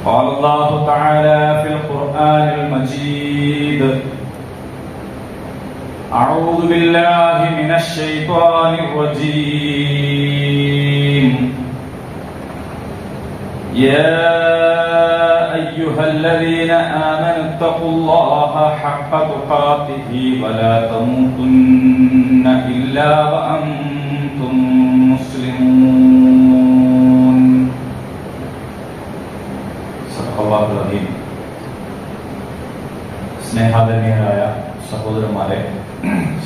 قال الله تعالى في القرآن المجيد أعوذ بالله من الشيطان الرجيم يا أيها الذين آمنوا اتقوا الله حق تقاته ولا تموتن إلا وأنتم مسلمون صدق الله العظيم. സ്നേഹാദരണീയരായ സഹോദരന്മാരെ,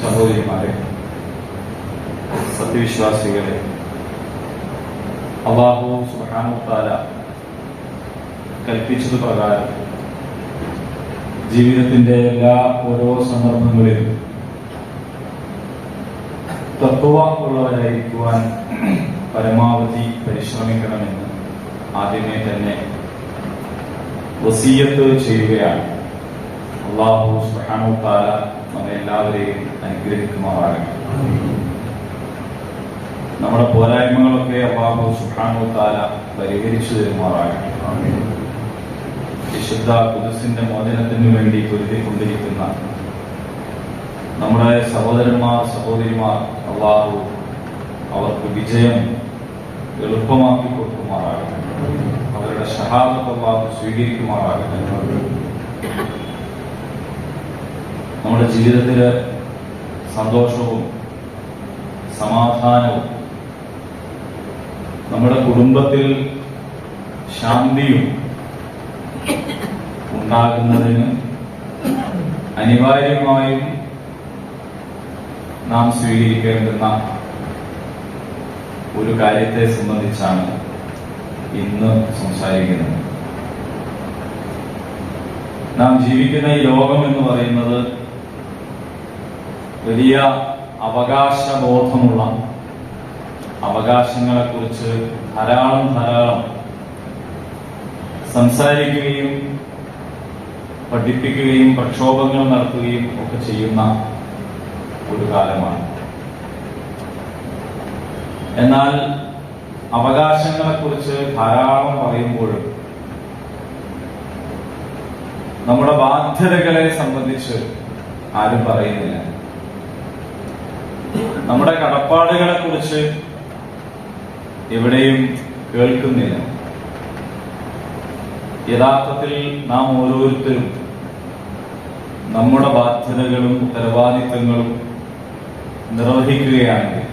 സഹോദരിമാരെ, സത്യവിശ്വാസികളെ, അല്ലാഹു സുബ്ഹാനഹു വ തആല കൽപ്പിച്ചത് പ്രകാരം ജീവിതത്തിന്റെ എല്ലാ ഓരോ സന്ദർഭങ്ങളിലും തഖ്വ ഉള്ളവരായിരിക്കുവാൻ പരമാവധി പരിശ്രമിക്കണമെന്ന് ആദ്യമേ തന്നെ വസിയത്ത് ചെയ്യുകയാണ്. അല്ലാഹു സുബ്ഹാനഹു വ തആല നമ്മെ എല്ലാവരെയും അനുഗ്രഹിക്കുമാറാകട്ടെ. നമ്മുടെ പോരായ്മകളൊക്കെ അല്ലാഹു സുബ്ഹാനഹു വ തആല പരിഹരിച്ചു തരുമാറാകട്ടെ. വിശുദ്ധ ഖുദ്സിന്റെ മോചനത്തിനു വേണ്ടി പൊരുതിക്കൊണ്ടിരിക്കുന്ന നമ്മുടെ സഹോദരന്മാർ, സഹോദരിമാർ, അല്ലാഹു അവർക്ക് വിജയം എളുപ്പമാക്കി കൊടുക്കുമാറാകട്ടെ. അവരുടെ ഷഹാദത്ത് അല്ലാഹു സ്വീകരിക്കുമാറാകട്ടെ. നമ്മുടെ ജീവിതത്തില് സന്തോഷവും സമാധാനവും, നമ്മുടെ കുടുംബത്തിൽ ശാന്തിയും ഉണ്ടാകുന്നതിന് അനിവാര്യമായും നാം സ്വീകരിക്കേണ്ടുന്ന ഒരു കാര്യത്തെ സംബന്ധിച്ചാണ് ഇന്ന് സംസാരിക്കുന്നത്. നാം ജീവിക്കുന്ന ഈ ലോകം എന്ന് പറയുന്നത് വലിയ അവകാശബോധമുള്ള, അവകാശങ്ങളെ കുറിച്ച് ധാരാളം സംസാരിക്കുകയും പഠിപ്പിക്കുകയും പ്രക്ഷോഭങ്ങൾ നടത്തുകയും ഒക്കെ ചെയ്യുന്ന ഒരു കാലമാണ്. എന്നാൽ അവകാശങ്ങളെ കുറിച്ച് ധാരാളം പറയുമ്പോഴും നമ്മുടെ ബാധ്യതകളെ സംബന്ധിച്ച് ആരും പറയുന്നില്ല. നമ്മുടെ കടപ്പാടുകളെ കുറിച്ച് എവിടെയും കേൾക്കുന്നില്ല. യഥാർത്ഥത്തിൽ നാം ഓരോരുത്തരും നമ്മുടെ ബാധ്യതകളും ഉത്തരവാദിത്തങ്ങളും നിർവഹിക്കുകയാണെങ്കിൽ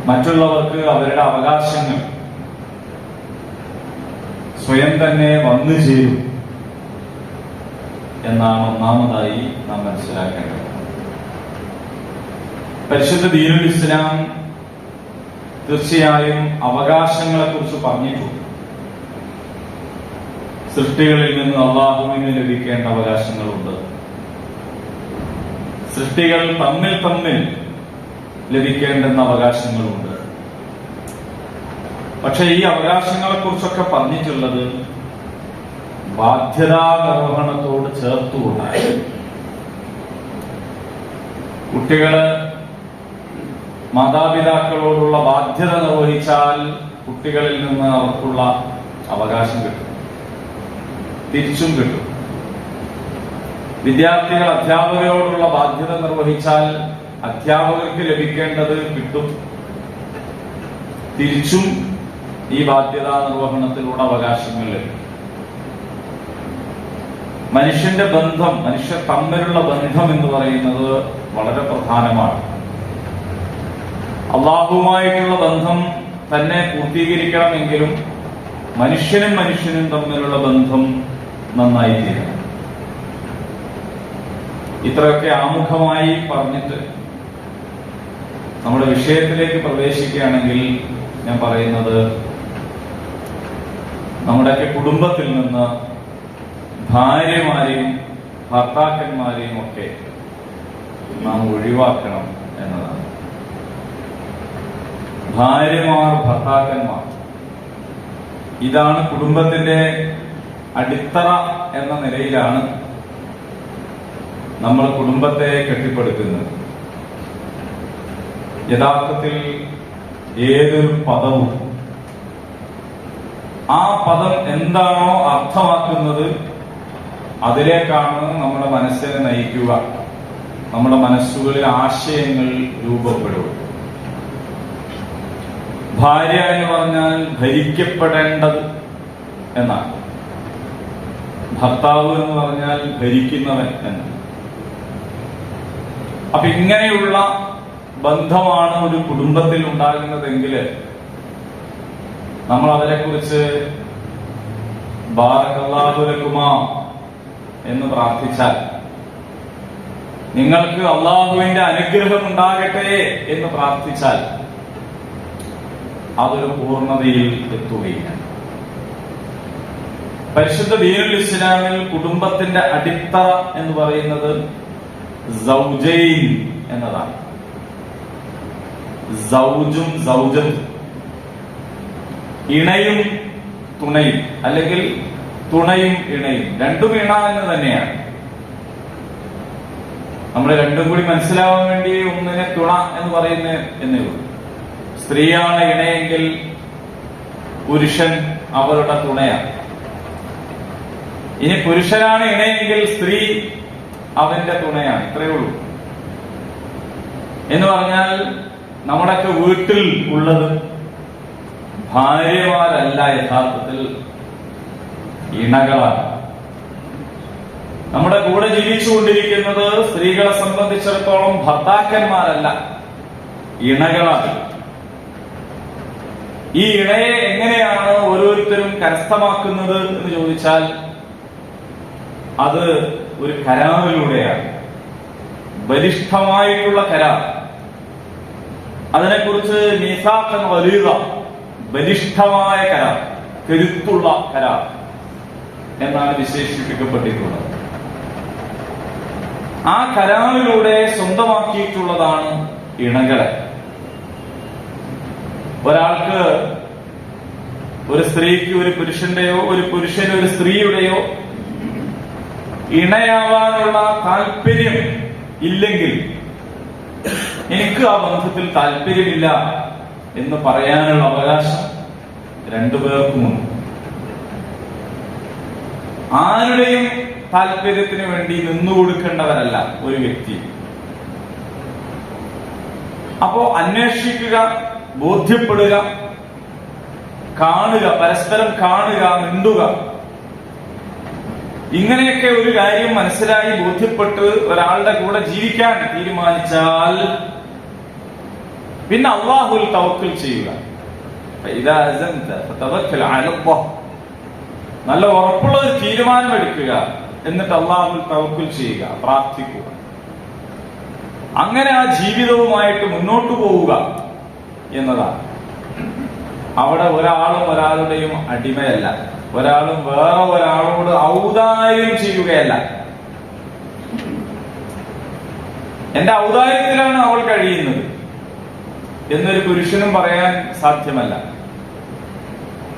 മറ്റുള്ളവർക്ക് അവരുടെ അവകാശങ്ങൾ സ്വയം തന്നെ വന്നു ചേരും എന്നാണ് ഒന്നാമതായി നാം മനസ്സിലാക്കേണ്ടത്. പരിശുദ്ധ ദീനുൽ ഇസ്ലാം തീർച്ചയായും അവകാശങ്ങളെ കുറിച്ച് പറഞ്ഞിട്ടുണ്ട്. സൃഷ്ടികളിൽ നിന്ന് അല്ലാഹുവിന് ലഭിക്കേണ്ട അവകാശങ്ങളുണ്ട്. സൃഷ്ടികൾ തമ്മിൽ ലഭിക്കേണ്ടുന്ന അവകാശങ്ങളുണ്ട്. പക്ഷെ ഈ അവകാശങ്ങളെ കുറിച്ചൊക്കെ പറഞ്ഞിട്ടുള്ളത് ബാധ്യതാ നിർവഹണത്തോട് ചേർത്തുകൊണ്ടാണ്. കുട്ടികള് മാതാപിതാക്കളോടുള്ള ബാധ്യത നിർവഹിച്ചാൽ കുട്ടികളിൽ നിന്ന് അവർക്കുള്ള അവകാശം കിട്ടും, തിരിച്ചും കിട്ടും. വിദ്യാർത്ഥികൾ അധ്യാപകരോടുള്ള ബാധ്യത നിർവഹിച്ചാൽ അധ്യാപകർക്ക് ലഭിക്കേണ്ടത് കിട്ടും, തിരിച്ചും ഈ ബാധ്യതാ നിർവഹണത്തിലൂടെ അവകാശങ്ങൾ ലഭിക്കും. മനുഷ്യന്റെ ബന്ധം, മനുഷ്യർ തമ്മിലുള്ള ബന്ധം എന്ന് പറയുന്നത് വളരെ പ്രധാനമാണ്. അല്ലാഹുവുമായിട്ടുള്ള ബന്ധം തന്നെ പൂർത്തീകരിക്കണമെങ്കിലും മനുഷ്യനും തമ്മിലുള്ള ബന്ധം നന്നായി തീരണം. ഇത്രയൊക്കെ ആമുഖമായി പറഞ്ഞിട്ട് നമ്മുടെ വിഷയത്തിലേക്ക് പ്രവേശിക്കുകയാണെങ്കിൽ ഞാൻ പറയുന്നത്, നമ്മുടെയൊക്കെ കുടുംബത്തിൽ നിന്ന് ഭാര്യമാരെയും ഭർത്താക്കന്മാരെയും ഒക്കെ നാം ഒഴിവാക്കണം എന്നതാണ്. ഭാര്യമാർ, ഭർത്താക്കന്മാർ, ഇതാണ് കുടുംബത്തിന്റെ അടിത്തറ എന്ന നിലയിലാണ് നമ്മൾ കുടുംബത്തെ കെട്ടിപ്പടുക്കുന്നത്. യഥാർത്ഥത്തിൽ ഏതൊരു പദവും ആ പദം എന്താണോ അർത്ഥമാക്കുന്നത് അതിലേക്കാണ് നമ്മുടെ മനസ്സിനെ നയിക്കുക, നമ്മുടെ മനസ്സുകളിൽ ആശയങ്ങൾ രൂപപ്പെടുക. ഭാര്യ എന്ന് പറഞ്ഞാൽ ഭരിക്കപ്പെടേണ്ടത് എന്നാണ്, ഭർത്താവ് എന്ന് പറഞ്ഞാൽ ഭരിക്കുന്നവൻ എന്നാണ്. അപ്പൊ ഇങ്ങനെയുള്ള ബന്ധമാണ് ഒരു കുടുംബത്തിൽ ഉണ്ടാകുന്നതെങ്കിൽ നമ്മൾ അവരെ കുറിച്ച് ബാറകല്ലാഹു ലക്കുമാ എന്ന് പ്രാർത്ഥിച്ചാൽ, നിങ്ങൾക്ക് അള്ളാഹുവിന്റെ അനുഗ്രഹം ഉണ്ടാകട്ടെ എന്ന് പ്രാർത്ഥിച്ചാൽ അതൊരു പൂർണ്ണതയിൽ എത്തുകയില്ല. പരിശുദ്ധ ദീനുൽ ഇസ്ലാമിൽ കുടുംബത്തിന്റെ അടിത്തറ എന്ന് പറയുന്നത് സൗജൈൻ എന്നതാണ്. സൗജും സൗജത്തും, ഇണയും തുണയും, അല്ലെങ്കിൽ തുണയും ഇണയും, രണ്ടും ഇണ എന്ന് തന്നെയാണ്. നമ്മൾ രണ്ടും കൂടി മനസ്സിലാവാൻ വേണ്ടി ഒന്നിനെ തുണ എന്ന് പറയുന്നത് എന്നേ ഉള്ളൂ. സ്ത്രീയാണ് ഇണയെങ്കിൽ പുരുഷൻ അവരുടെ തുണയാണ്. ഇനി പുരുഷനാണ് ഇണയെങ്കിൽ സ്ത്രീ അവന്റെ തുണയാണ്. ഇത്രയേ ഉള്ളൂ. എന്ന് പറഞ്ഞാൽ നമ്മുടെയൊക്കെ വീട്ടിൽ ഉള്ളത് ഭാര്യമാരല്ല, യഥാർത്ഥത്തിൽ ഇണകളാണ്. നമ്മുടെ കൂടെ ജീവിച്ചുകൊണ്ടിരിക്കുന്നത് സ്ത്രീകളെ സംബന്ധിച്ചിടത്തോളം ഭർത്താക്കന്മാരല്ല, ഇണകളാണ്. ഈ ഇണയെ എങ്ങനെയാണ് ഓരോരുത്തരും കരസ്ഥമാക്കുന്നത് എന്ന് ചോദിച്ചാൽ അത് ഒരു കരാറിലൂടെയാണ്, ബലിഷ്ഠമായിട്ടുള്ള കരാർ. അതിനെക്കുറിച്ച് മീസാഖൻ ഗലീദ, ബലിഷ്ഠമായ കരാർ, കരുത്തുള്ള കരാർ എന്നാണ് വിശേഷിപ്പിക്കപ്പെട്ടിട്ടുള്ളത്. ആ കരാറിലൂടെ സ്വന്തമാക്കിയിട്ടുള്ളതാണ് ഇണകളെ. ഒരാൾക്ക്, ഒരു സ്ത്രീക്ക് ഒരു പുരുഷന്റെയോ ഒരു പുരുഷന് ഒരു സ്ത്രീയുടെയോ ഇണയാവാനുള്ള താല്പര്യം ഇല്ലെങ്കിൽ, എനിക്ക് ആ ബന്ധത്തിൽ താല്പര്യമില്ല എന്ന് പറയാനുള്ള അവകാശം രണ്ടുപേർക്കുമുണ്ട്. ആരുടെയും താല്പര്യത്തിന് വേണ്ടി നിന്നുകൊടുക്കേണ്ടവരല്ല ഒരു വ്യക്തി. അപ്പോ അന്വേഷിക്കുക, ബോധ്യപ്പെടുക, കാണുക, പരസ്പരം കാണുക, മിണ്ടുക. ഇങ്ങനെയൊക്കെ ഒരു കാര്യം മനസ്സിലായി ബോധ്യപ്പെട്ട് ഒരാളുടെ കൂടെ ജീവിക്കാൻ തീരുമാനിച്ചാൽ പിന്നെ അല്ലാഹുവിൽ തവക്കൽ ചെയ്യുക. നല്ല ഉറപ്പുള്ള ഒരു തീരുമാനമെടുക്കുക, എന്നിട്ട് അല്ലാഹുവിൽ തവക്കൽ ചെയ്യുക, പ്രാർത്ഥിക്കുക. അങ്ങനെ ആ ജീവിതവുമായിട്ട് മുന്നോട്ടു പോവുക എന്നതാണ്. അവിടെ ഒരാളും ഒരാളുടെയും അടിമയല്ല, ഒരാളും വേറെ ഒരാളോട് ഔദാര്യം ചെയ്യുകയല്ല. എന്റെ ഔദാര്യത്തിലാണ് അവൾ കഴിയുന്നത് എന്നൊരു പുരുഷനും പറയാൻ സാധ്യമല്ല.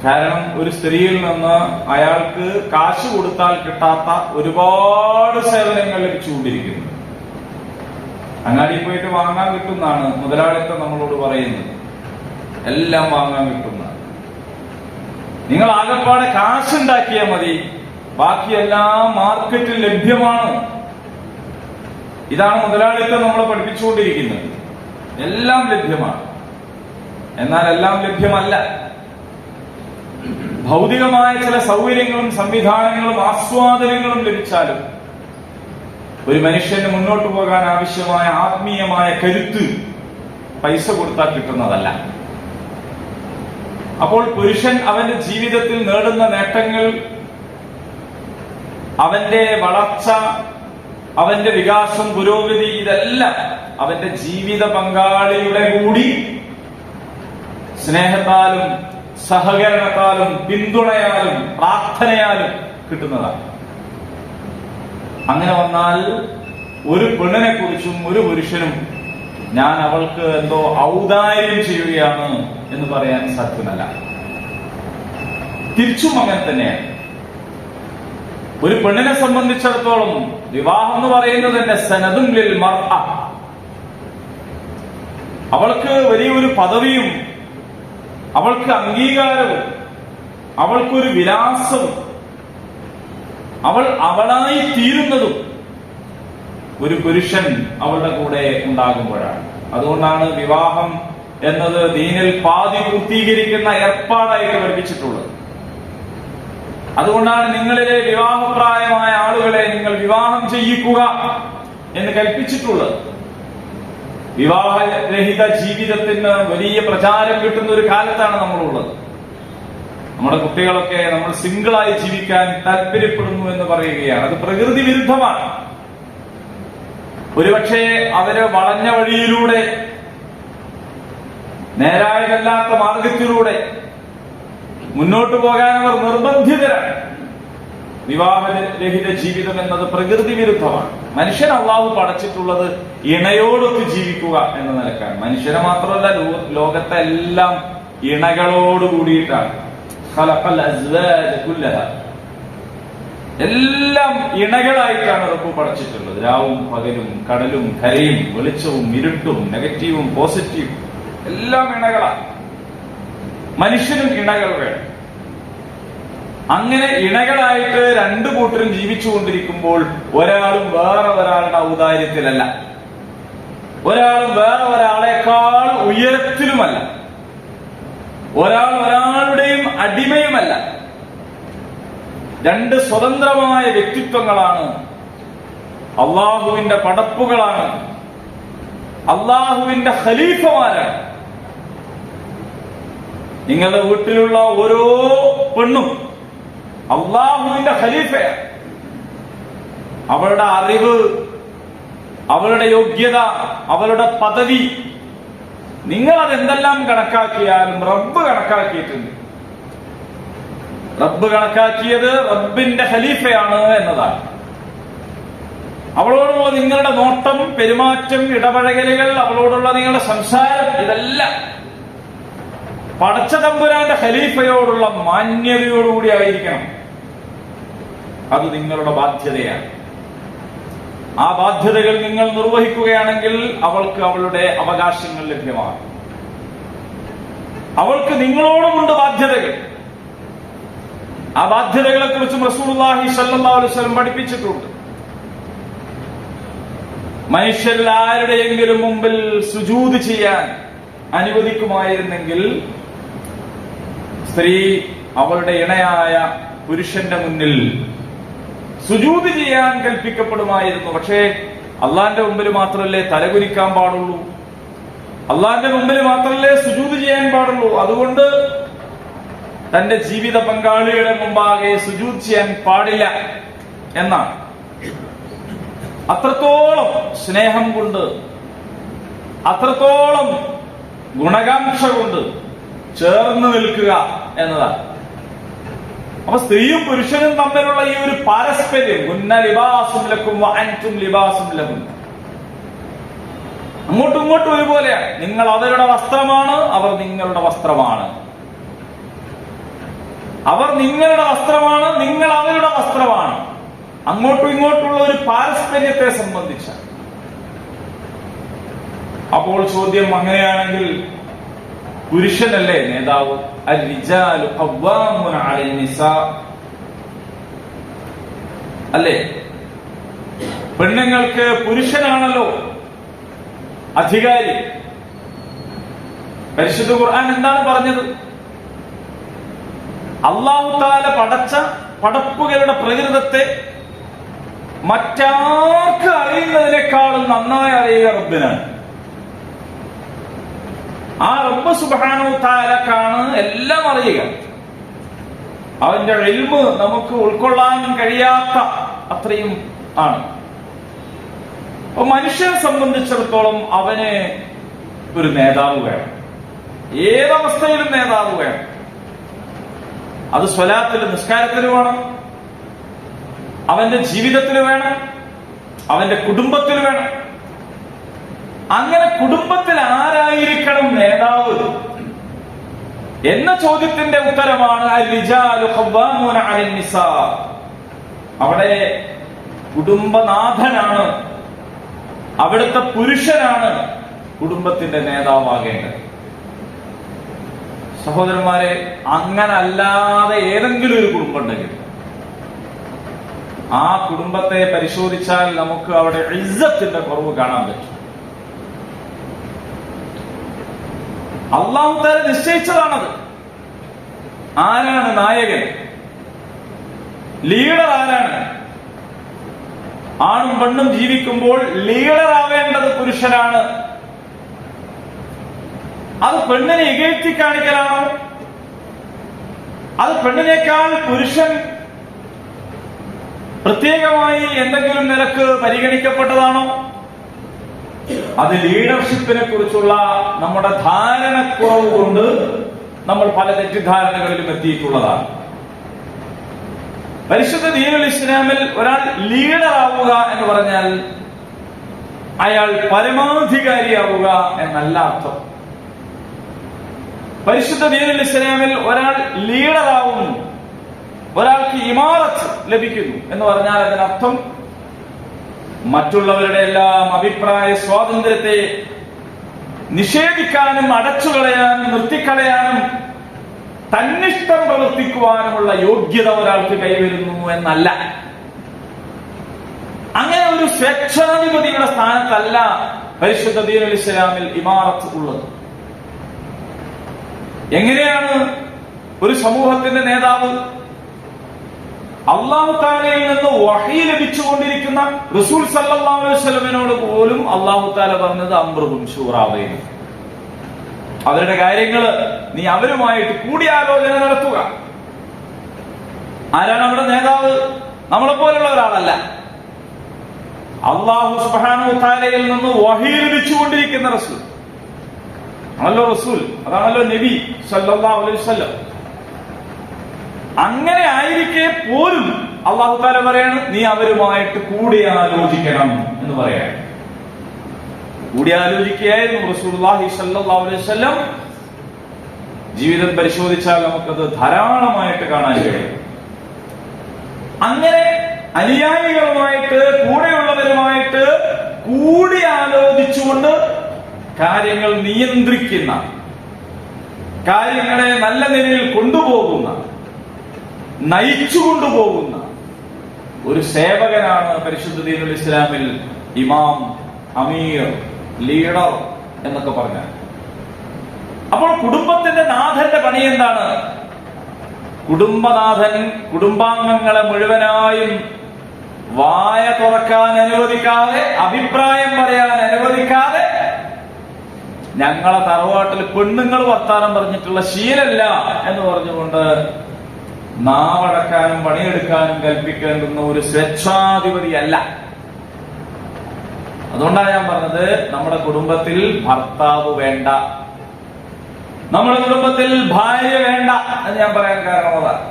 കാരണം ഒരു സ്ത്രീയിൽ നിന്ന് അയാൾക്ക് കാശ് കൊടുത്താൽ കിട്ടാത്ത ഒരുപാട് സേവനങ്ങൾ ലഭിച്ചുകൊണ്ടിരിക്കുന്നു. അങ്ങാടി പോയിട്ട് വാങ്ങാൻ കിട്ടുന്നതാണ് മുതലാളിത്തം നമ്മളോട് പറയുന്നത്. എല്ലാം വാങ്ങാൻ കിട്ടുന്നതാണ്. നിങ്ങൾ ആകെപ്പാടെ കാശുണ്ടാക്കിയാൽ മതി, ബാക്കിയെല്ലാം മാർക്കറ്റിൽ ലഭ്യമാണ്. ഇതാണ് മുതലാളിത്തം നമ്മളെ പഠിപ്പിച്ചുകൊണ്ടിരിക്കുന്നത്. എല്ലാം ലഭ്യമാണ്, എന്നാൽ എല്ലാം ലഭ്യമല്ല. ഭൗതികമായ ചില സൗകര്യങ്ങളും സംവിധാനങ്ങളും ആസ്വാദനങ്ങളും ലഭിച്ചാലും ഒരു മനുഷ്യന് മുന്നോട്ട് പോകാൻ ആവശ്യമായ ആത്മീയമായ കരുത്ത് പൈസ കൊടുത്താൽ കിട്ടുന്നതല്ല. അപ്പോൾ പുരുഷൻ അവന്റെ ജീവിതത്തിൽ നേടുന്ന നേട്ടങ്ങൾ, അവന്റെ വളർച്ച, അവന്റെ വികാസം, പുരോഗതി, ഇതെല്ലാം അവന്റെ ജീവിത പങ്കാളിയുടെ കൂടി സ്നേഹത്താലും സഹകരണത്താലും പിന്തുണയാലും പ്രാർത്ഥനയാലും കിട്ടുന്നതാണ്. അങ്ങനെ വന്നാൽ ഒരു പെണ്ണിനെ കുറിച്ചും ഒരു പുരുഷനും ഞാൻ അവൾക്ക് എന്തോ ഔദാര്യം ചെയ്യുകയാണ് എന്ന് പറയാൻ സാധ്യമല്ല. തിരിച്ചും അങ്ങനെ തന്നെയാണ്. ഒരു പെണ്ണിനെ സംബന്ധിച്ചിടത്തോളം വിവാഹം എന്ന് പറയുന്നത് തന്നെ സനദുൻ ലിൽ മർഅ, അവൾക്ക് വലിയൊരു പദവിയും അവൾക്ക് അംഗീകാരവും അവൾക്കൊരു വിലാസവും അവളായി തീരുന്നതും ഒരു പുരുഷൻ അവളുടെ കൂടെ ഉണ്ടാകുമ്പോഴാണ്. അതുകൊണ്ടാണ് വിവാഹം എന്നത് ദീനിൽ പാതി പൂർത്തീകരിക്കുന്ന ഏർപ്പാടായിട്ട് പഠിപ്പിച്ചിട്ടുള്ളത്. അതുകൊണ്ടാണ് നിങ്ങളിലെ വിവാഹപ്രായമായ ആളുകളെ നിങ്ങൾ വിവാഹം ചെയ്യിക്കുക എന്ന് കൽപ്പിച്ചിട്ടുള്ളത്. വിവാഹരഹിത ജീവിതത്തിന് വലിയ പ്രചാരം കിട്ടുന്ന ഒരു കാലത്താണ് നമ്മളുള്ളത്. നമ്മുടെ കുട്ടികളൊക്കെ നമ്മൾ സിംഗിളായി ജീവിക്കാൻ താല്പര്യപ്പെടുന്നു എന്ന് പറയുകയാണ്. അത് പ്രകൃതി വിരുദ്ധമാണ്. ഒരുപക്ഷെ അവര് വളഞ്ഞ വഴിയിലൂടെ, നേരായതല്ലാത്ത മാർഗത്തിലൂടെ മുന്നോട്ടു പോകാൻ അവർ നിർബന്ധിതരാണ്. വിവാഹരഹിത ജീവിതം എന്നത് പ്രകൃതി വിരുദ്ധമാണ്. മനുഷ്യൻ അള്ളാഹു പടച്ചിട്ടുള്ളത് ഇണയോടൊത്ത് ജീവിക്കുക എന്ന നിലക്കാണ്. മനുഷ്യനെ മാത്രമല്ല, ലോകത്തെ എല്ലാം ഇണകളോട് കൂടിയിട്ടാണ്. എല്ലാം ഇണകളായിട്ടാണ് റബ്ബ് പടച്ചിട്ടുള്ളത്. രാവും പകലും, കടലും കരയും, വെളിച്ചവും ഇരുട്ടും, നെഗറ്റീവും പോസിറ്റീവും എല്ലാം ഇണകളാണ്. മനുഷ്യനും ഇണകൾ വേണം. അങ്ങനെ ഇണകളായിട്ട് രണ്ടു കൂട്ടരും ജീവിച്ചുകൊണ്ടിരിക്കുമ്പോൾ ഒരാളും വേറെ ഒരാളുടെ ഔദാര്യത്തിലല്ല, ഒരാളും വേറെ ഒരാളെക്കാൾ ഉയരത്തിലുമല്ല, ഒരാൾ ഒരാളുടെയും അടിമയുമല്ല. രണ്ട് സ്വതന്ത്രമായ വ്യക്തിത്വങ്ങളാണ്, അള്ളാഹുവിന്റെ പടപ്പുകളാണ്, അള്ളാഹുവിന്റെ ഖലീഫമാരാണ്. നിങ്ങളുടെ വീട്ടിലുള്ള ഓരോ പെണ്ണും അള്ളാഹുവിന്റെ ഖലീഫയാണ്. അവളുടെ അറിവ്, അവളുടെ യോഗ്യത, അവളുടെ പദവി, നിങ്ങൾ അതെന്തെല്ലാം കണക്കാക്കിയാലും റബ്ബ് കണക്കാക്കിയിട്ടുണ്ട്. റബ്ബ് കണക്കാക്കിയത് റബ്ബിന്റെ ഖലീഫയാണ് എന്നതാണ്. അവളോടുള്ള നിങ്ങളുടെ നോട്ടം, പെരുമാറ്റം, ഇടപഴകലുകൾ, അവളോടുള്ള നിങ്ങളുടെ സംസാരം, ഇതെല്ലാം പടച്ച തമ്പുരാന്റെ ഖലീഫയോടുള്ള മാന്യതയോടുകൂടി ആയിരിക്കണം. അത് നിങ്ങളുടെ ബാധ്യതയാണ്. ആ ബാധ്യതകൾ നിങ്ങൾ നിർവഹിക്കുകയാണെങ്കിൽ അവൾക്ക് അവളുടെ അവകാശങ്ങൾ ലഭ്യമാണ്. അവൾക്ക് നിങ്ങളോടുമുണ്ട് ബാധ്യതകൾ. ആ ബാധ്യതകളെ കുറിച്ചും റസൂലുള്ളാഹി സ്വല്ലല്ലാഹു അലൈഹി വസല്ലം പഠിപ്പിച്ചിട്ടുണ്ട്. മനുഷ്യരിൽ ആരുടെയെങ്കിലും മുമ്പിൽ സുജൂദ് ചെയ്യാൻ അനുവദിക്കുമായിരുന്നെങ്കിൽ സ്ത്രീ അവളുടെ ഇണയായ പുരുഷന്റെ മുന്നിൽ സുജൂദ് ചെയ്യാൻ കൽപ്പിക്കപ്പെടുമായിരുന്നു. പക്ഷേ അള്ളാന്റെ മുമ്പിൽ മാത്രമല്ലേ തലകുനിക്കാൻ പാടുള്ളൂ, അള്ളാന്റെ മുമ്പിൽ മാത്രമല്ലേ സുജൂദ് ചെയ്യാൻ പാടുള്ളൂ. അതുകൊണ്ട് തന്റെ ജീവിത പങ്കാളിയുടെ മുമ്പാകെ സുജൂദ് ചെയ്യാൻ പാടില്ല എന്നാണ്. അത്രത്തോളം സ്നേഹം കൊണ്ട്, അത്രത്തോളം ഗുണകാംക്ഷ കൊണ്ട് ചേർന്ന് നിൽക്കുക എന്നതാണ്. അപ്പൊ സ്ത്രീയും പുരുഷനും തമ്മിലുള്ള ഈ ഒരു പാരസ്പര്യം, ഗുന്ന ലിബാസും ലക്കും വഅൻതും ലിബാസും ലഹും, അങ്ങോട്ടും ഇങ്ങോട്ടും ഒരുപോലെയാണ്. നിങ്ങൾ അവരുടെ വസ്ത്രമാണ്, അവർ നിങ്ങളുടെ വസ്ത്രമാണ്. അവർ നിങ്ങളുടെ വസ്ത്രമാണ്, നിങ്ങൾ അവരുടെ വസ്ത്രമാണ്. അങ്ങോട്ടും ഇങ്ങോട്ടുള്ള ഒരു പാരസ്പര്യത്തെ സംബന്ധിച്ച. അപ്പോൾ ചോദ്യം, അങ്ങനെയാണെങ്കിൽ പുരുഷനല്ലേ നേതാവ്? അൽ-റിജാലു ഖവ്വാമുന അലൻ നിസാ, അല്ലേ? പെണ്ണുങ്ങൾക്ക് പുരുഷനാണല്ലോ അധികാരി. പരിശുദ്ധ ഖുർആൻ എന്താണ് പറഞ്ഞത്? അല്ലാഹു തആല പടച്ച പടപ്പുകളുടെ പ്രകൃതത്തെ മറ്റാർക്ക് അറിയുന്നതിനേക്കാളും നന്നായി അറിയുക റബ്ബിനാണ്. ആ റബ്ബ് സുബ്ഹാനഹു തആലക്കാണ് എല്ലാം അറിയുക. അവന്റെ ഇൽമ് നമുക്ക് ഉൾക്കൊള്ളാൻ കഴിയാത്ത അത്രയും ആണ്. അപ്പൊ മനുഷ്യനെ സംബന്ധിച്ചിടത്തോളം അവന് ഒരു നേതാവ് വേണം. ഏതവസ്ഥയിലും നേതാവ് വേണം. അത് സ്വലാത്തിൽ, നിസ്കാരത്തിൽ വേണം, അവന്റെ ജീവിതത്തിൽ വേണം, അവന്റെ കുടുംബത്തിൽ വേണം. അങ്ങനെ കുടുംബത്തിൽ ആരായിരിക്കണം നേതാവ് എന്ന ചോദ്യത്തിന്റെ ഉത്തരമാണ് അൽ-റിജാലു ഖവ്വാമൂന അലൻ നിസാ. അവിടെ കുടുംബനാഥനാണ്, അവിടുത്തെ പുരുഷനാണ് കുടുംബത്തിന്റെ നേതാവാകേണ്ടത്. സഹോദരന്മാരെ, അങ്ങനല്ലാതെ ഏതെങ്കിലും ഒരു കുടുംബം ഉണ്ടെങ്കിൽ ആ കുടുംബത്തെ പരിശോധിച്ചാൽ നമുക്ക് അവിടെ ഇസ്സത്തിന്റെ കുറവ് കാണാൻ പറ്റും. അല്ലാഹു തആല നിശ്ചയിച്ചതാണത്. ആരാണ് നായകൻ, ലീഡർ ആരാണ്? ആണും പെണ്ണും ജീവിക്കുമ്പോൾ ലീഡർ ആവേണ്ടത് പുരുഷനാണ്. അത് പെണ്ണിനെ ഇകഴ്ത്തി കാണിക്കലാണോ? അത് പെണ്ണിനേക്കാൾ പുരുഷൻ പ്രത്യേകമായി എന്തെങ്കിലും നിലക്ക് പരിഗണിക്കപ്പെട്ടതാണോ? അത് ലീഡർഷിപ്പിനെ കുറിച്ചുള്ള നമ്മുടെ ധാരണക്കുറവ് കൊണ്ട് നമ്മൾ പല തെറ്റിദ്ധാരണകളിലും എത്തിയിട്ടുള്ളതാണ്. പരിശുദ്ധ ദീനുൽ ഇസ്ലാമിൽ ഒരാൾ ലീഡർ ആവുക എന്ന് പറഞ്ഞാൽ അയാൾ പരമാധികാരിയാവുക എന്നല്ല അർത്ഥം. പരിശുദ്ധ ദീനുൽ ഇസ്ലാമിൽ ഒരാൾ ലീഡർ ആവുന്നു, ഒരാൾക്ക് ഇമാറത്ത് ലഭിക്കുന്നു എന്ന് പറഞ്ഞാൽ അതിനർത്ഥം മറ്റുള്ളവരുടെ എല്ലാം അഭിപ്രായ സ്വാതന്ത്ര്യത്തെ നിഷേധിക്കാനും അടച്ചുകളയാനും നിർത്തിക്കളയാനും തന്നിഷ്ടം പ്രവർത്തിക്കുവാനുമുള്ള യോഗ്യത ഒരാൾക്ക് കൈവരുന്നു എന്നല്ല. അങ്ങനെ ഒരു സ്വേച്ഛാധിപതിയുടെ സ്ഥാനത്തല്ല പരിശുദ്ധ ദീനുൽ ഇസ്ലാമിൽ ഇമാറത്ത് ഉള്ളത്. എങ്ങനെയാണ് ഒരു സമൂഹത്തിന്റെ നേതാവ്? അല്ലാഹു തആലയിൽ നിന്ന് വഹീ ലഭിച്ചുകൊണ്ടിരിക്കുന്ന റസൂൽ സല്ലല്ലാഹു അലൈഹി വസല്ലമയോട് പോലും അല്ലാഹു തആല പറഞ്ഞത് അംറുഹും ശൂറാ ബൈനഹും, അവരുടെ കാര്യങ്ങൾ നീ അവരുമായിട്ട് കൂടിയാലോചന നടത്തുക. ആരാണ് നമ്മുടെ നേതാവ്? നമ്മളെ പോലുള്ള ഒരാളല്ല. അല്ലാഹു സുബ്ഹാനഹു വ തആലയിൽ നിന്ന് വഹീ ലഭിച്ചുകൊണ്ടിരിക്കുന്ന റസൂൽ ആണല്ലോ റസൂൽ, അതാണല്ലോ നബി സല്ലല്ലാഹു അലൈഹി വസല്ലം. അങ്ങനെ ആയിരിക്കെ പോലും അല്ലാഹു തആല പറയാണ് നീ അവരുമായിട്ട് കൂടിയാലോചിക്കണം എന്ന് പറയാണ്. കൂടിയാലോചിക്കുകയായിരുന്നു റസൂലുള്ളാഹി സ്വല്ലല്ലാഹു അലൈഹി വസല്ലം. ജീവിതം പരിശോധിച്ചാൽ നമുക്കത് ധാരാളമായിട്ട് കാണാൻ കഴിയും. അങ്ങനെ അനുയായികളുമായിട്ട് കൂടെയുള്ളവരുമായിട്ട് കൂടിയാലോചിച്ചുകൊണ്ട് കാര്യങ്ങൾ നിയന്ത്രിക്കുന്ന, കാര്യങ്ങളെ നല്ല നിലയിൽ കൊണ്ടുപോകുന്ന, നയിച്ചു കൊണ്ടുപോകുന്ന ഒരു സേവകനാണ് പരിശുദ്ധ ദീനുൽ ഇസ്ലാമിൽ ഇമാം, അമീർ, ലീഡർ എന്നൊക്കെ പറഞ്ഞാൽ. അപ്പോൾ കുടുംബത്തിന്റെ നാഥന്റെ പണി എന്താണ്? കുടുംബനാഥൻ കുടുംബാംഗങ്ങളെ മുഴുവനായും വായ തുറക്കാൻ അനുവദിക്കാതെ, അഭിപ്രായം പറയാൻ അനുവദിക്കാതെ, ഞങ്ങളെ തറവാട്ടിൽ പെണ്ണുങ്ങൾ വർത്താനം പറഞ്ഞിട്ടുള്ള ശീലല്ല എന്ന് പറഞ്ഞുകൊണ്ട് നാവടക്കാനും പണിയെടുക്കാനും കൽപ്പിക്കേണ്ടുന്ന ഒരു സ്വേച്ഛാധിപതിയല്ല. അതുകൊണ്ടാണ് ഞാൻ പറഞ്ഞത്, നമ്മുടെ കുടുംബത്തിൽ ഭർത്താവ് വേണ്ട, നമ്മുടെ കുടുംബത്തിൽ ഭാര്യ വേണ്ട എന്ന് ഞാൻ പറയാൻ കാരണം അതാണ്.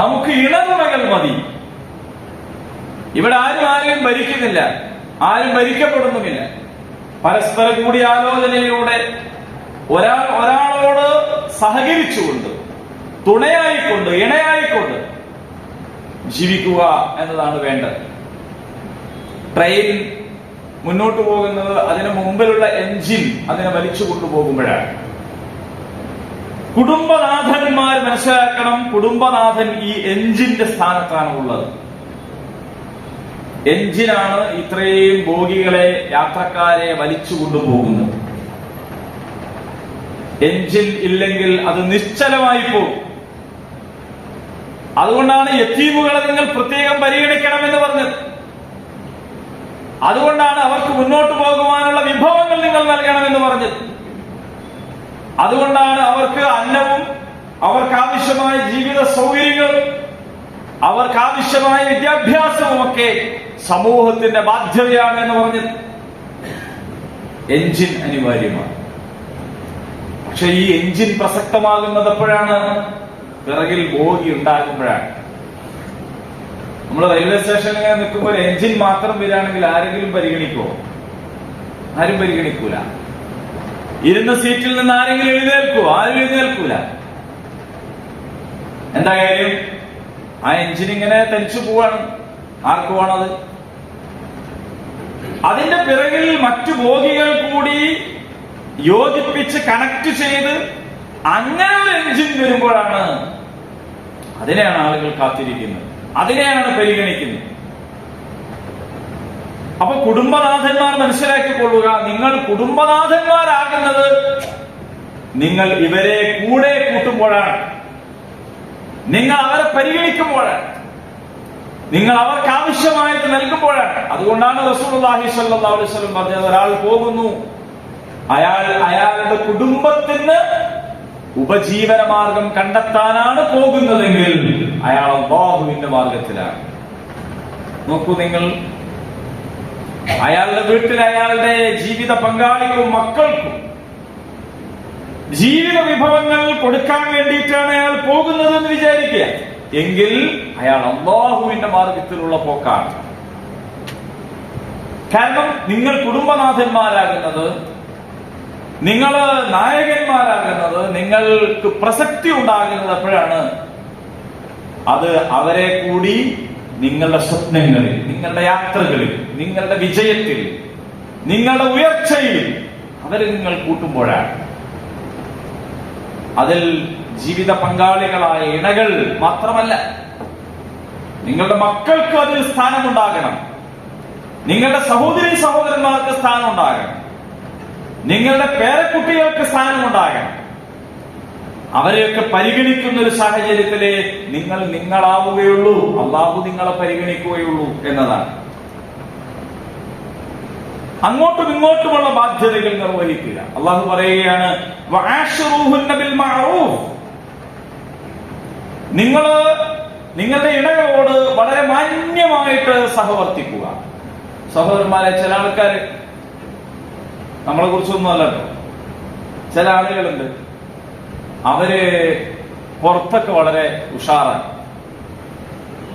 നമുക്ക് ഇണതുണകൾ മതി. ഇവിടെ ആരും ആരെയും ഭരിക്കുന്നില്ല, ആരും ഭരിക്കപ്പെടുന്നുമില്ല. പരസ്പര കൂടിയാലോചനയിലൂടെ ഒരാളോട് സഹകരിച്ചുകൊണ്ട്, തുണയായിക്കൊണ്ട്, ഇണയായിക്കൊണ്ട് ജീവിക്കുക എന്നതാണ് വേണ്ടത്. ട്രെയിൻ മുന്നോട്ട് പോകുന്നത് അതിന് മുമ്പിലുള്ള എഞ്ചിൻ അതിനെ വലിച്ചു കൊണ്ടുപോകുമ്പോഴാണ്. കുടുംബനാഥന്മാർ മനസ്സിലാക്കണം, കുടുംബനാഥൻ ഈ എഞ്ചിന്റെ സ്ഥാനത്താണ് ഉള്ളത്. എഞ്ചിനാണ് ഇത്രയും ബോഗികളെ, യാത്രക്കാരെ വലിച്ചു കൊണ്ടുപോകുന്നത്. എഞ്ചിൻ ഇല്ലെങ്കിൽ അത് നിശ്ചലമായി പോകും. അതുകൊണ്ടാണ് യതീമുകളെ നിങ്ങൾ പ്രത്യേകം പരിഗണിക്കണമെന്ന് പറഞ്ഞത്. അതുകൊണ്ടാണ് അവർക്ക് മുന്നോട്ട് പോകുവാനുള്ള വിഭവങ്ങൾ നിങ്ങൾ നൽകണമെന്ന് പറഞ്ഞത്. അതുകൊണ്ടാണ് അവർക്ക് അന്നവും, അവർക്കാവശ്യമായ ജീവിത സൗകര്യങ്ങളും, അവർക്കാവശ്യമായ വിദ്യാഭ്യാസവും ഒക്കെ സമൂഹത്തിന്റെ ബാധ്യതയാണ് എന്ന് പറഞ്ഞത്. എഞ്ചിൻ അനിവാര്യമാണ്. പക്ഷെ ഈ എഞ്ചിൻ പ്രസക്തമാകുന്നത് എപ്പോഴാണ്? പിറകിൽ ബോഗി ഉണ്ടാകുമ്പോഴാണ്. നമ്മൾ റെയിൽവേ സ്റ്റേഷനിൽ ഇങ്ങനെ നിൽക്കുമ്പോൾ എഞ്ചിൻ മാത്രം വരികയാണെങ്കിൽ ആരെങ്കിലും പരിഗണിക്കുമോ? ആരും പരിഗണിക്കൂല. ഇരുന്ന സീറ്റിൽ നിന്ന് ആരെങ്കിലും എഴുന്നേൽക്കുമോ? ആരും എഴുന്നേൽക്കൂല. എന്താ കാര്യം? ആ എഞ്ചിൻ ഇങ്ങനെ തനിച്ചു പോവാണ്. ആർക്ക് പോണത്? അതിന്റെ പിറകിൽ മറ്റു ബോഗികൾ കൂടി യോജിപ്പിച്ച് കണക്ട് ചെയ്ത് അങ്ങനെ ഒരു എഞ്ചിൻ വരുമ്പോഴാണ് അതിനെയാണ് ആളുകൾ കാത്തിരിക്കുന്നത്, അതിനെയാണ് പരിഗണിക്കുന്നത്. അപ്പൊ കുടുംബനാഥന്മാർ മനസ്സിലാക്കിക്കൊള്ളുക, നിങ്ങൾ കുടുംബനാഥന്മാരാകുന്നത് നിങ്ങൾ ഇവരെ കൂടെ കൂട്ടുമ്പോഴാണ്, നിങ്ങൾ അവരെ പരിഗണിക്കുമ്പോഴാണ്, നിങ്ങൾ അവർക്ക് ആവശ്യമായത് നൽകുമ്പോഴാണ്. അതുകൊണ്ടാണ് റസൂലുള്ളാഹി സ്വല്ലല്ലാഹു അലൈഹി വസല്ലം പറഞ്ഞത്, ഒരാൾ പോകുന്നു, അയാളുടെ കുടുംബത്തിന് ഉപജീവന മാർഗം കണ്ടെത്താനാണ് പോകുന്നതെങ്കിൽ അയാൾ അല്ലാഹുവിന്റെ മാർഗത്തിലാണ്. നോക്കൂ നിങ്ങൾ, അയാളുടെ വീട്ടിൽ അയാളുടെ ജീവിത പങ്കാളിക്കും മക്കൾക്കും ജീവിത വിഭവങ്ങൾ കൊടുക്കാൻ വേണ്ടിയിട്ടാണ് അയാൾ പോകുന്നതെന്ന് വിചാരിക്കുക, എങ്കിൽ അയാൾ അല്ലാഹുവിന്റെ മാർഗത്തിലുള്ള പോക്കാണ്. കാരണം നിങ്ങൾ കുടുംബനാഥന്മാരാകുന്നത്, നിങ്ങൾ നായകന്മാരാകുന്നത്, നിങ്ങൾക്ക് പ്രസക്തി ഉണ്ടാകുന്നത് എപ്പോഴാണ്? അത് അവരെ കൂടി നിങ്ങളുടെ സ്വപ്നങ്ങളിൽ, നിങ്ങളുടെ യാത്രകളിൽ, നിങ്ങളുടെ വിജയത്തിൽ, നിങ്ങളുടെ ഉയർച്ചയിൽ അവരെ നിങ്ങൾ കൂട്ടുമ്പോഴാണ്. അതിൽ ജീവിത പങ്കാളികളായ ഇണകൾ മാത്രമല്ല, നിങ്ങളുടെ മക്കൾക്ക് അതിൽ സ്ഥാനമുണ്ടാകണം, നിങ്ങളുടെ സഹോദരി സഹോദരന്മാർക്ക് സ്ഥാനമുണ്ടാകണം, നിങ്ങളുടെ പേരക്കുട്ടികൾക്ക് സ്ഥാനമുണ്ടാകണം. അവരെയൊക്കെ പരിഗണിക്കുന്ന ഒരു സാഹചര്യത്തിലെ നിങ്ങൾ നിങ്ങളാവുകയുള്ളൂ, അല്ലാഹു നിങ്ങളെ പരിഗണിക്കുകയുള്ളൂ എന്നതാണ്. അങ്ങോട്ടും ഇങ്ങോട്ടുമുള്ള ബാധ്യതകൾ നിർവഹിക്കുക. അല്ലാഹു പറയുകയാണ്, വആശിറൂഹുന്ന ബിൽ മഅറൂഫ്, നിങ്ങൾ നിങ്ങളുടെ ഇണകളോട് വളരെ മാന്യമായിട്ട് സഹവർത്തിക്കുക. സഹോദരന്മാരെ, ചില ആൾക്കാർ, നമ്മളെ കുറിച്ചൊന്നും അല്ലല്ലോ, ചില ആളുകളുണ്ട്, അവര് പുറത്തൊക്കെ വളരെ ഉഷാറാണ്,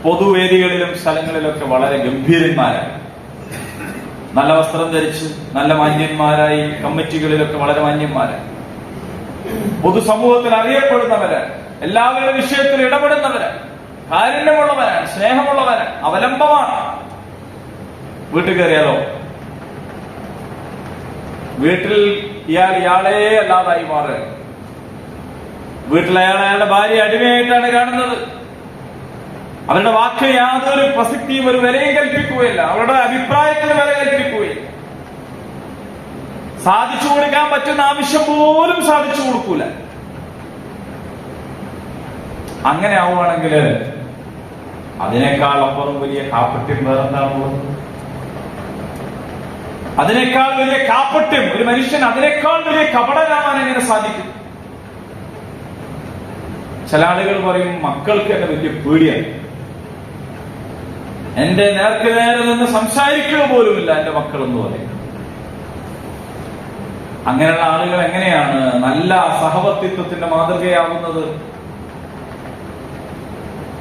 പൊതുവേദികളിലും സ്ഥലങ്ങളിലൊക്കെ വളരെ ഗംഭീരന്മാരാണ്, നല്ല വസ്ത്രം ധരിച്ച് നല്ല മാന്യന്മാരായി, കമ്മിറ്റികളിലൊക്കെ വളരെ മാന്യന്മാരാണ്, പൊതുസമൂഹത്തിൽ അറിയപ്പെടുന്നവരാണ്, എല്ലാവരുടെ വിഷയത്തിൽ ഇടപെടുന്നവരാണ്, കാരുണ്യമുള്ളവരാണ്, സ്നേഹമുള്ളവരാണ്, അവലംബമാണ്. വീട്ടിൽ കയറിയാലോ, വീട്ടിൽ ഇയാളെ അല്ലാതായി മാറുക, വീട്ടിൽ അയാളുടെ ഭാര്യ അടിമയായിട്ടാണ് കാണുന്നത്, അവരുടെ വാക്ക് യാതൊരു പ്രസക്തിയും ഒരു വിലയും കൽപ്പിക്കുകയില്ല, അവരുടെ അഭിപ്രായത്തിന് വില കൽപ്പിക്കുകയില്ല, സാധിച്ചു കൊടുക്കാൻ പറ്റുന്ന ആവശ്യം പോലും സാധിച്ചു കൊടുക്കൂല. അങ്ങനെ ആവുകയാണെങ്കിൽ അതിനേക്കാൾ അപ്പുറം വലിയ കാപ്പട്യം വേറെന്താണുള്ളത്? അതിനേക്കാൾ വലിയ കാപ്പട്യം ഒരു മനുഷ്യൻ, അതിനേക്കാൾ വലിയ കപടനാവാൻ എങ്ങനെ സാധിക്കും? ചില ആളുകൾ പറയും, മക്കൾക്ക് എന്നെ വലിയ പേടിയാണ്, എന്റെ നേർക്ക് നേരെ നിന്ന് സംസാരിക്കുക പോലുമില്ല എന്റെ മക്കൾ എന്ന് പറയും. അങ്ങനെയുള്ള ആളുകൾ എങ്ങനെയാണ് നല്ല സഹവർത്തിത്വത്തിന്റെ മാതൃകയാവുന്നത്?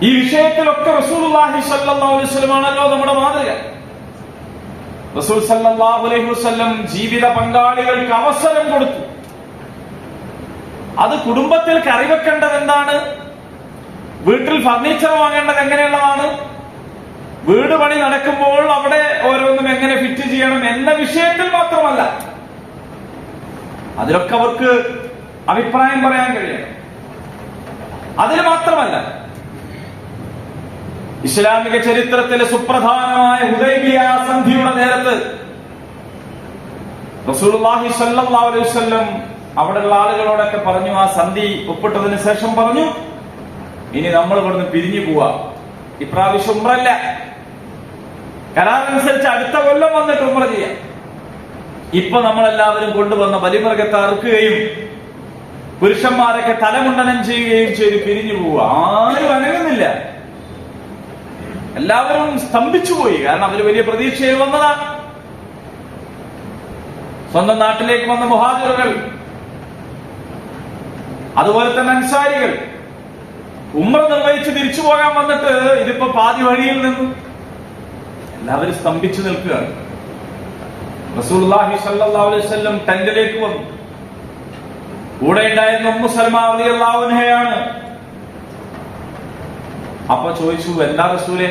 ഈ വിഷയത്തിലൊക്കെ റസൂലുള്ളാഹി സ്വല്ലല്ലാഹു അലൈഹി വസല്ലം ആണല്ലോ നമ്മുടെ മാതൃക. റസൂൽ സല്ലല്ലാഹു അലൈഹി വസല്ലം ജീവിത പങ്കാളികൾക്ക് അവസരം കൊടുത്തു. അത് കുടുംബത്തിൽ കറിവെക്കേണ്ടത് എന്താണ്, വീട്ടിൽ ഫർണിച്ചർ വാങ്ങേണ്ടത് എങ്ങനെയുള്ളതാണ്, വീട് പണി നടക്കുമ്പോൾ അവിടെ ഓരോന്നും എങ്ങനെ ഫിറ്റ് ചെയ്യണം എന്ന വിഷയത്തിൽ മാത്രമല്ല, അതിലൊക്കെ അവർക്ക് അഭിപ്രായം പറയാൻ കഴിയണം. അതിൽ മാത്രമല്ല, ഇസ്ലാമിക ചരിത്രത്തിലെ സുപ്രധാനമായ ഹുദൈബിയ സന്ധിയുടെ നേരത്ത് റസൂലുള്ളാഹി സ്വല്ലല്ലാഹു അലൈഹി വസല്ലം അവിടെയുള്ള ആളുകളോടൊക്കെ പറഞ്ഞു, ആ സന്ധി ഒപ്പിട്ടതിന് ശേഷം പറഞ്ഞു, ഇനി നമ്മൾ ഇവിടുന്ന് പിരിഞ്ഞു പോവാ, ഇപ്രാവശ്യം ഉംറല്ല, കരാറനുസരിച്ച് അടുത്ത കൊല്ലം വന്നിട്ട് ഉംറ ചെയ്യാം. ഇപ്പൊ നമ്മളെല്ലാവരും കൊണ്ടുവന്ന ബലിമൃഗത്തെ അറുക്കുകയും പുരുഷന്മാരൊക്കെ തലമുണ്ടനം ചെയ്യുകയും ചെയ്ത് പിരിഞ്ഞു പോവുക. ആരും അനങ്ങുന്നില്ല, എല്ലാവരും സ്തംഭിച്ചുപോയി. കാരണം അവര് വലിയ പ്രതീക്ഷയിൽ വന്നതാണ്. സ്വന്തം നാട്ടിലേക്ക് വന്ന മുഹാജിറുകൾ, അതുപോലെ തന്നെ അൻസാരികൾ ഉംറ നിർവഹിച്ച് തിരിച്ചു പോകാൻ വന്നിട്ട് ഇതിപ്പോ പാതി വഴിയിൽ നിന്നു എല്ലാവരും സ്തംഭിച്ചു നിൽക്കുകയാണ്. റസൂലുള്ളാഹി സ്വല്ലല്ലാഹു അലൈഹി വസല്ലം ടെന്റിലേക്ക് വന്നു. കൂടെ ഉണ്ടായിരുന്ന ഉമ്മു സൽമ റളിയല്ലാഹു അൻഹയാണ്. അപ്പൊ ചോദിച്ചു, എന്താ റസൂലേ?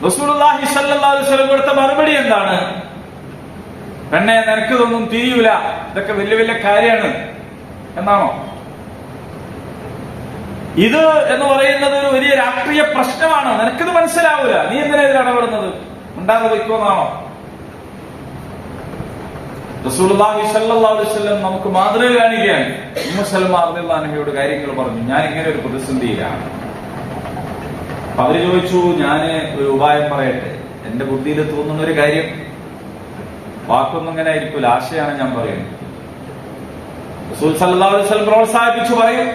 റസൂലുള്ളാഹി സ്വല്ലല്ലാഹു അലൈഹി വസല്ലം കൊടുത്ത മറുപടി എന്താണ്? പെണ്ണെ, നിനക്കിതൊന്നും തിരിയൂല, ഇതൊക്കെ വലിയ വലിയ കാര്യമാണ്, എന്നാണോ? ഇത് എന്ന് പറയുന്നത് ഒരു വലിയ രാഷ്ട്രീയ പ്രശ്നമാണ്, നിനക്കിത് മനസ്സിലാവൂല, നീ എന്തിനാ ഇതിൽ ഇടപെടുന്നത്, ഉണ്ടാകുന്ന വയ്ക്കുമെന്നാണോ? റസൂലുള്ളാഹി സ്വല്ലല്ലാഹു അലൈഹി വസല്ലം നമുക്ക് മാതൃക കാണിക്കുകയാണ്. ഉമ്മു സലമ റളിയല്ലാഹു അൻഹയോട് കാര്യങ്ങൾ പറഞ്ഞു, ഞാൻ ഇങ്ങനെ ഒരു പ്രതിസന്ധിയിലാണ്. അവര് ചോദിച്ചു, ഞാന് ഒരു ഉപായം പറയട്ടെ, എന്റെ ബുദ്ധിയിൽ തോന്നുന്ന ഒരു കാര്യം, വാക്കൊന്നും ഇങ്ങനെ ആയിരിക്കില്ല, ആശയാണ് ഞാൻ പറയുന്നത്. റസൂൽ സല്ലല്ലാഹു അലൈഹി വസല്ലം പ്രോത്സാഹിപ്പിച്ചു പറയും.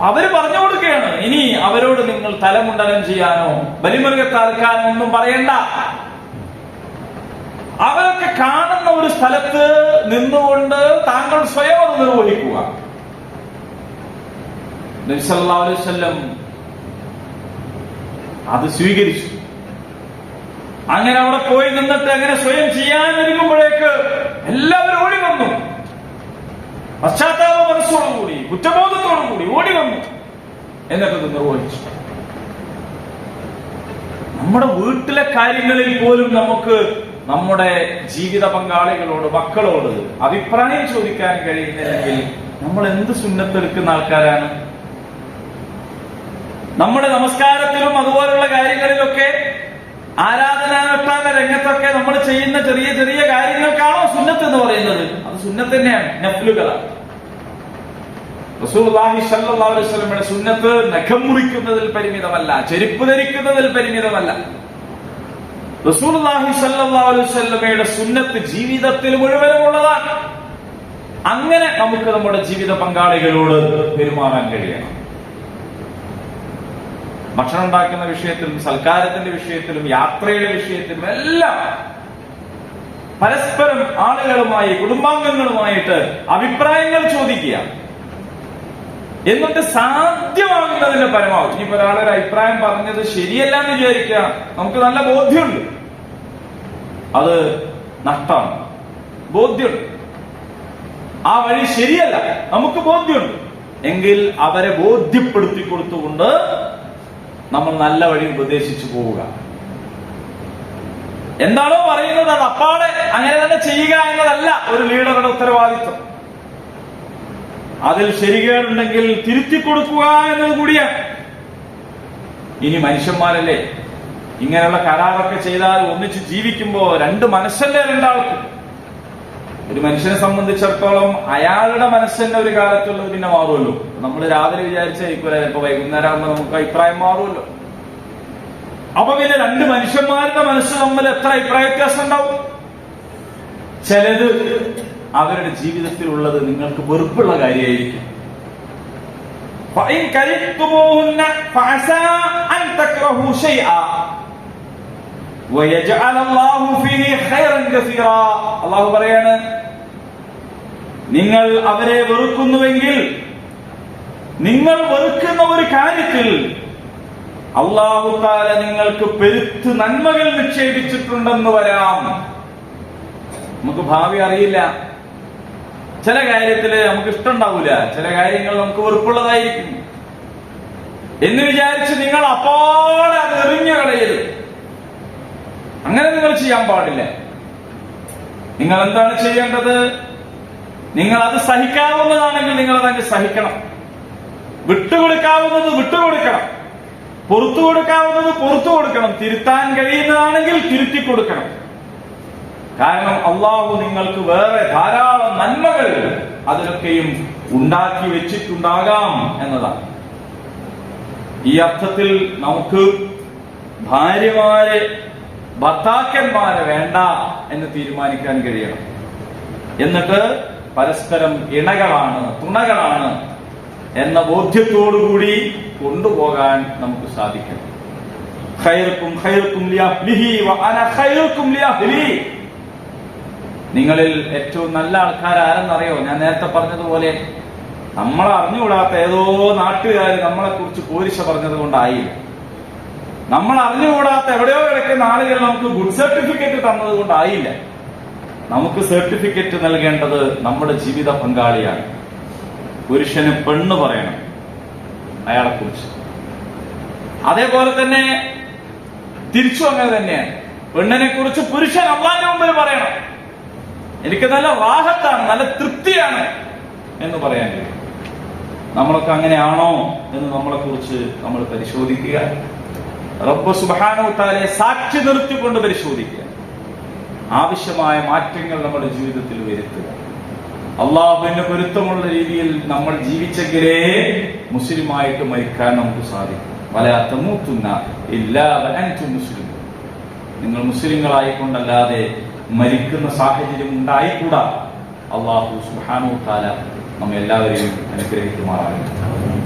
അവര് പറഞ്ഞു കൊടുക്കുകയാണ്, ഇനി അവരോട് നിങ്ങൾ തലമുണ്ടനം ചെയ്യാനോ ബലിമൃഗത്തെ അറുക്കാനോ ഒന്നും പറയണ്ട. അവരൊക്കെ കാണുന്ന ഒരു സ്ഥലത്ത് നിന്നുകൊണ്ട് താങ്കൾ സ്വയം അത് നിർവഹിക്കുക. നബി സല്ലല്ലാഹു അലൈഹി വസല്ലം അത് സ്വീകരിച്ചു. അങ്ങനെ അവിടെ പോയി നിന്നിട്ട് അങ്ങനെ സ്വയം ചെയ്യാനൊരുങ്ങുമ്പോഴേക്ക് എല്ലാവരും ഓടി വന്നു. പശ്ചാത്താപ മനസ്സോടുകൂടി, കുറ്റബോധത്തോടുകൂടി ഓടി വന്നു. എന്നിട്ടത് നിർവഹിച്ചു. നമ്മുടെ വീട്ടിലെ കാര്യങ്ങളിൽ പോലും നമുക്ക് നമ്മുടെ ജീവിത പങ്കാളികളോട്, മക്കളോട് അഭിപ്രായം ചോദിക്കാൻ കഴിയുന്നില്ലെങ്കിൽ നമ്മൾ എന്ത് സുന്നത്തെടുക്കുന്ന ആൾക്കാരാണ്? നമ്മുടെ നമസ്കാരത്തിലും അതുപോലുള്ള കാര്യങ്ങളിലൊക്കെ, ആരാധനാനുഷ്ഠാന രംഗത്തൊക്കെ നമ്മൾ ചെയ്യുന്ന ചെറിയ ചെറിയ കാര്യങ്ങൾക്കാണോ സുന്നത്ത് എന്ന് പറയുന്നത്? അത് സുന്നത്ത് തന്നെയാണ്, നഫ്ലുകളാണ്. റസൂലുള്ളാഹി സ്വല്ലല്ലാഹു അലൈഹി വസല്ലമയുടെ സുന്നത്ത് നഖം മുറിക്കുന്നതിൽ പരിമിതമല്ല, ചെരുപ്പ് ധരിക്കുന്നതിൽ പരിമിതമല്ല. റസൂലുള്ളാഹി സ്വല്ലല്ലാഹു അലൈഹി വസല്ലമയുടെ സുന്നത്ത് ജീവിതത്തിൽ മുഴുവനും ഉള്ളതാണ്. അങ്ങനെ നമുക്ക് നമ്മുടെ ജീവിത പങ്കാളികളോട് പെരുമാറാൻ കഴിയണം. ഭക്ഷണം ഉണ്ടാക്കുന്ന വിഷയത്തിലും, സൽക്കാരത്തിന്റെ വിഷയത്തിലും, യാത്രയുടെ വിഷയത്തിലും എല്ലാം പരസ്പരം ആളുകളുമായി, കുടുംബാംഗങ്ങളുമായിട്ട് അഭിപ്രായങ്ങൾ ചോദിക്കുക. എന്നിട്ട് സാധ്യമാകുന്നതിന്റെ പരമാവധി, ഇനിയിപ്പോ ഒരാളൊരു അഭിപ്രായം പറഞ്ഞത് ശരിയല്ല എന്ന് വിചാരിക്കുക, നമുക്ക് നല്ല ബോധ്യമുണ്ട് അത് നഷ്ടമാണ്, ബോധ്യമുണ്ട് ആ വഴി ശരിയല്ല, നമുക്ക് ബോധ്യമുണ്ട് എങ്കിൽ അവരെ ബോധ്യപ്പെടുത്തി കൊടുത്തുകൊണ്ട് നമ്മൾ നല്ല വഴി ഉപദേശിച്ചു പോവുക. എന്താണോ പറയുന്നത് അത് അപ്പാടെ അങ്ങനെ തന്നെ ചെയ്യുക എന്നതല്ല ഒരു ലീഡറുടെ ഉത്തരവാദിത്വം. അതിൽ ശരികേടുണ്ടെങ്കിൽ തിരുത്തി കൊടുക്കുക എന്നത് കൂടിയാണ്. ഇനി മനുഷ്യന്മാരല്ലേ, ഇങ്ങനെയുള്ള കരാറൊക്കെ ചെയ്താൽ ഒന്നിച്ച് ജീവിക്കുമ്പോ രണ്ട് മനസ്സല്ലേ രണ്ടാൾക്ക്. ഒരു മനുഷ്യനെ സംബന്ധിച്ചിടത്തോളം അയാളുടെ മനസ്സന്നെ ഒരു കാലത്തുള്ളത് പിന്നെ മാറുമല്ലോ. നമ്മൾ രാവിലെ വിചാരിച്ചായിരിക്കും ഇപ്പൊ വൈകുന്നേരം ആകുമ്പോൾ നമുക്ക് അഭിപ്രായം മാറുമല്ലോ. അപ്പൊ പിന്നെ രണ്ട് മനുഷ്യന്മാരുടെ മനസ്സ് തമ്മിൽ എത്ര അഭിപ്രായ വ്യത്യാസം ഉണ്ടാവും? ചിലത് അവരുടെ ജീവിതത്തിലുള്ളത് നിങ്ങൾക്ക് വെറുപ്പുള്ള കാര്യമായിരിക്കും. അല്ലാഹു പറയാണ്, നിങ്ങൾ അവരെ വെറുക്കുന്നുവെങ്കിൽ, നിങ്ങൾ വെറുക്കുന്ന ഒരു കാര്യത്തിൽ അല്ലാഹു തആല നിങ്ങൾക്ക് പെരുത്ത് നന്മകൾ നിക്ഷേപിച്ചിട്ടുണ്ടെന്ന് വരാം. നമുക്ക് ഭാവി അറിയില്ല. ചില കാര്യത്തില് നമുക്ക് ഇഷ്ടമുണ്ടാവില്ല, ചില കാര്യങ്ങൾ നമുക്ക് വെറുപ്പുള്ളതായിരിക്കും എന്ന് വിചാരിച്ച് നിങ്ങൾ അപ്പോഴെ അത് എറിഞ്ഞു കളയരുത്. അങ്ങനെ നിങ്ങൾ ചെയ്യാൻ പാടില്ല. നിങ്ങൾ എന്താണ് ചെയ്യേണ്ടത്? നിങ്ങൾ അത് സഹിക്കാവുന്നതാണെങ്കിൽ നിങ്ങൾ അതങ്ങ് സഹിക്കണം. വിട്ടുകൊടുക്കാവുന്നത് വിട്ടുകൊടുക്കണം. പുറത്തു കൊടുക്കാവുന്നത് പുറത്തു കൊടുക്കണം. തിരുത്താൻ കഴിയുന്നതാണെങ്കിൽ തിരുത്തി കൊടുക്കണം. കാരണം അള്ളാഹു നിങ്ങൾക്ക് വേറെ ധാരാളം നന്മകൾ അതിലൊക്കെയും ഉണ്ടാക്കി വെച്ചിട്ടുണ്ടാകാം എന്നതാണ്. ഈ അർത്ഥത്തിൽ നമുക്ക് ഭാര്യമാരെ, ഭർത്താക്കന്മാരെ വേണ്ട എന്ന് തീരുമാനിക്കാൻ കഴിയണം. എന്നിട്ട് പരസ്പരം ഇണകളാണ്, തുണകളാണ് എന്ന ബോധ്യത്തോടുകൂടി കൊണ്ടുപോകാൻ നമുക്ക് സാധിക്കണം. ഖൈറുക്കും ഖൈറുക്കും ലിഅഹ്ലിഹി വഅന ഖൈറുക്കും ലിഅഹ്ലി. നിങ്ങളിൽ ഏറ്റവും നല്ല ആൾക്കാർ ആരെന്നറിയോ? ഞാൻ നേരത്തെ പറഞ്ഞതുപോലെ നമ്മളെ അറിഞ്ഞുകൂടാത്ത ഏതോ നാട്ടുകാർ നമ്മളെ കുറിച്ച് പോരിശ പറഞ്ഞത് കൊണ്ടായില്ല. നമ്മൾ അറിഞ്ഞുകൂടാത്ത എവിടെയോ കിടക്കുന്ന ആളുകൾ നമുക്ക് ഗുഡ് സർട്ടിഫിക്കറ്റ് തന്നത് കൊണ്ടായില്ല. നമുക്ക് സർട്ടിഫിക്കറ്റ് നൽകേണ്ടത് നമ്മുടെ ജീവിത പങ്കാളിയാണ്. പുരുഷന് പെണ്ണ് പറയണം അയാളെ കുറിച്ച്. അതേപോലെ തന്നെ തിരിച്ചു അങ്ങനെ തന്നെയാണ്. പെണ്ണിനെ കുറിച്ച് പുരുഷൻ അള്ളാന്റെ മുമ്പിൽ പറയണം, എനിക്ക് നല്ല റാഹത്താണ്, നല്ല തൃപ്തിയാണ് എന്ന് പറയാൻ കഴിയും. നമ്മളൊക്കെ അങ്ങനെയാണോ എന്ന് നമ്മളെ കുറിച്ച് നമ്മൾ പരിശോധിക്കുക. റബ്ബ് സുബ്ഹാനഹു വ തആലയെ സാക്ഷി നിർത്തിക്കൊണ്ട് പരിശോധിക്കുക. ആവശ്യമായ മാറ്റങ്ങൾ നമ്മുടെ ജീവിതത്തിൽ വരുത്തുക. അള്ളാഹുവിന് പൊരുത്തമുള്ള രീതിയിൽ നമ്മൾ ജീവിച്ചെങ്കിലേ മുസ്ലിമായിട്ട് മരിക്കാൻ നമുക്ക് സാധിക്കും. വലാ തമൂതുന്ന ഇല്ലാ വഅൻതും മുസ്ലിമൂൻ. നിങ്ങൾ മുസ്ലിങ്ങളായിക്കൊണ്ടല്ലാതെ മരിക്കുന്ന സാഹചര്യം ഉണ്ടായിക്കൂടാ. അള്ളാഹു സുബ്ഹാനഹു വ തആല നമ്മെ എല്ലാവരെയും അനുഗ്രഹിക്കുമാറാകട്ടെ.